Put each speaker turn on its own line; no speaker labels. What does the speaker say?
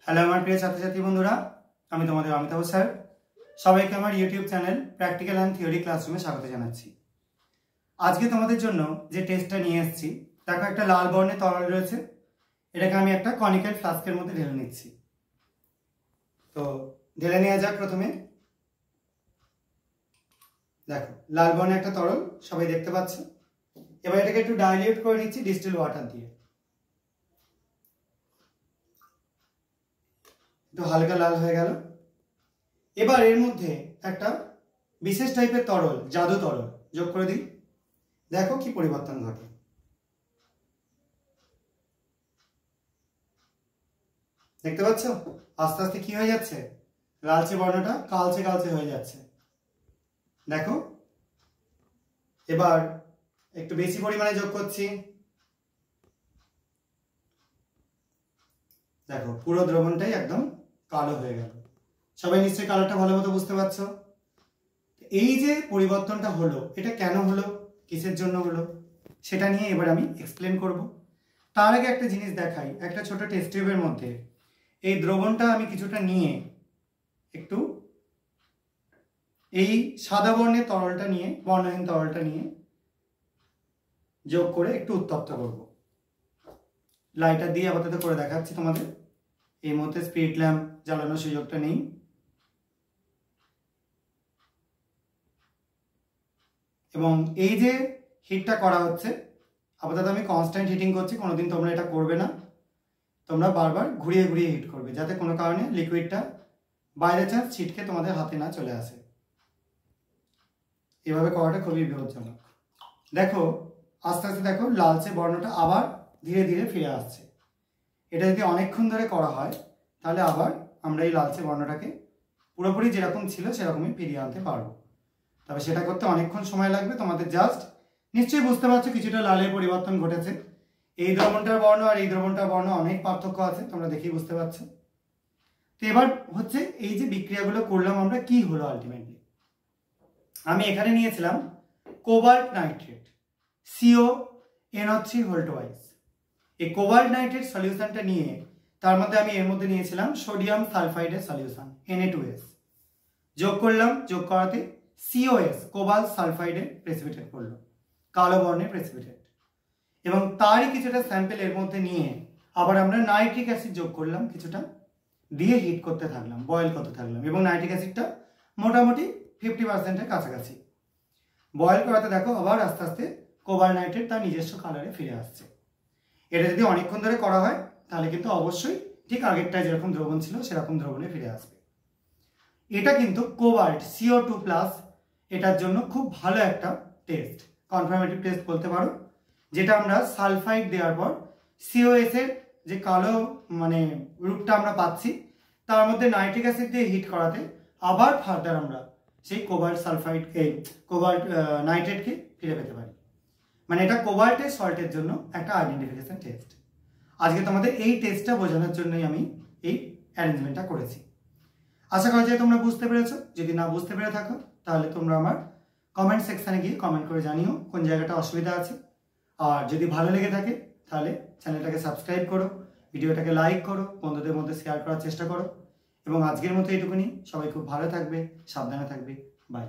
Hello আমার প্রিয় ছাত্রছাত্রী বন্ধুরা, আমি তোমাদের অমিতাভ স্যার। সবাইকে আমার YouTube channel practical and theory ক্লাসরুমে স্বাগত জানাচ্ছি। আজকে তোমাদের জন্য যে টেস্টটা নিয়ে এসেছি, দেখো একটা লাল বর্ণের তরল রয়েছে। এটাকে আমি একটা কনিক্যাল ফ্লাস্কের মধ্যে ঢেলে নিচ্ছি। তো ঢেলে নেওয়া যাক। প্রথমে দেখো লাল বর্ণের একটা তরল, সবাই দেখতে পাচ্ছ। এবার এটাকে একটু ডাইলিউট করে নিচ্ছি ডিস্টিল ওয়াটার দিয়ে। একটু হালকা লাল হয়ে গেল। এবার এর মধ্যে একটা বিশেষ টাইপের তরল, জাদু তরল যোগ করে দিই। দেখো কি পরিবর্তন ঘটে। দেখতে পাচ্ছ আস্তে আস্তে কি হয়ে যাচ্ছে, লালচে বর্ণটা কালচে কালচে হয়ে যাচ্ছে। দেখো এবার একটু বেশি পরিমাণে যোগ করছি। দেখো পুরো দ্রবণটাই একদম কালো হয়ে গেল। সবাই নিশ্চয়ই কালারটা ভালো মতো বুঝতে পারছো। এই যে পরিবর্তনটা হলো, এটা কেন হলো, কিসের জন্য হলো, সেটা নিয়ে এবার আমি এক্সপ্লেন করব। তার আগে একটা জিনিস দেখাই। একটা ছোট টেস্ট টিউবের মধ্যে এই দ্রবণটা আমি কিছুটা নিয়ে একটু এই সাদা বর্ণের তরলটা নিয়ে, বর্ণহীন তরলটা নিয়ে যোগ করে একটু উত্তপ্ত করব। লাইটার দিয়ে আপাতত করে দেখাচ্ছি তোমাদের। এই মুহূর্তে স্পিরিট ল্যাম্প জ্বালানোর সুযোগটা নেই। এবং এই যে হিটটা করা হচ্ছে, আপাতত আমি কনস্ট্যান্ট হিটিং করছি। কোনোদিন তোমরা এটা করবে না, তোমরা বারবার ঘুরিয়ে ঘুরিয়ে হিট করবে, যাতে কোনো কারণে লিকুইডটা বাইরে চান্স ছিটকে তোমাদের হাতে না চলে আসে। এভাবে করাটা খুবই বিপজ্জনক। দেখো আস্তে আস্তে দেখো লালচে বর্ণটা আবার ধীরে ধীরে ফিরে আসছে। এটা যদি অনেকক্ষণ ধরে করা হয়, তাহলে আবার আমরা এই লালচে বর্ণটাকে পুরোপুরি যেরকম ছিল সেরকমই ফিরিয়ে আনতে পারবো। তবে সেটা করতে অনেকক্ষণ সময় লাগবে। তোমাদের জাস্ট নিশ্চয়ই বুঝতে পারছো কিছুটা লালের পরিবর্তন ঘটেছে। এই দ্রবণটার বর্ণ আর এই দ্রবণটার বর্ণ অনেক পার্থক্য আছে, তোমরা দেখেই বুঝতে পারছো। তো এবার হচ্ছে এই যে বিক্রিয়াগুলো করলাম আমরা, কি হলো আলটিমেটলি। আমি এখানে নিয়েছিলাম কোবাল্ট নাইট্রেট, CONO3 এই কোবাল্ট নাইট্রেট সলিউশনটা নিয়ে তার মধ্যে আমি এর মধ্যে নিয়েছিলাম সোডিয়াম সালফাইডের সলিউশন Na2S যোগ করলাম। যোগ করাতে COS কোবাল্ট সালফাইডের প্রেসিপিটেট করলো, কালো বর্ণের প্রেসিপিটেট। এবং তারই কিছুটা স্যাম্পেল এর মধ্যে নিয়ে আবার আমরা নাইট্রিক অ্যাসিড যোগ করলাম কিছুটা, দিয়ে হিট করতে থাকলাম, বয়েল করতে থাকলাম। এবং নাইট্রিক অ্যাসিডটা মোটামুটি 50%-এর কাছাকাছি বয়েল করাতে দেখো আবার আস্তে আস্তে কোবাল্ট নাইট্রেট তার নিজস্ব কালারে ফিরে আসছে। এটা যদি অনেকক্ষণ ধরে করা হয়, তাহলে কিন্তু অবশ্যই ঠিক আগেরটায় যেরকম দ্রবণ ছিল সেরকম দ্রবণে ফিরে আসবে। এটা কিন্তু কোবাল্ট CO2+, এটার জন্য খুব ভালো একটা টেস্ট, কনফার্মেটিভ টেস্ট বলতে পারো। যেটা আমরা সালফাইড দেওয়ার পর COS এর যে কালো মানে রূপটা আমরা পাচ্ছি, তার মধ্যে নাইট্রিক অ্যাসিড দিয়ে হিট করাতে আবার ফার্দার আমরা সেই কোবাল্ট সালফাইডকে, কোবাল্ট নাইট্রেটকে ফিরে পেতে পারি। মানে এটা কোবাল্টের সল্টের জন্য একটা আইডেন্টিফিকেশন টেস্ট। আজকে তোমাদের এই টেস্টটা বোঝানোর জন্যই আমি এই অ্যারেঞ্জমেন্টটা করেছি। আশা করা যায় তোমরা বুঝতে পেরেছো। যদি না বুঝতে পেরে থাকো, তাহলে তোমরা আমার কমেন্ট সেকশানে গিয়ে কমেন্ট করে জানিও কোন জায়গাটা অসুবিধা আছে। আর যদি ভালো লেগে থাকে, তাহলে চ্যানেলটাকে সাবস্ক্রাইব করো, ভিডিওটাকে লাইক করো, বন্ধুদের মধ্যে শেয়ার করার চেষ্টা করো। এবং আজকের মতো এইটুকুনি। সবাই খুব ভালো থাকবে, সাবধানে থাকবে। বাই।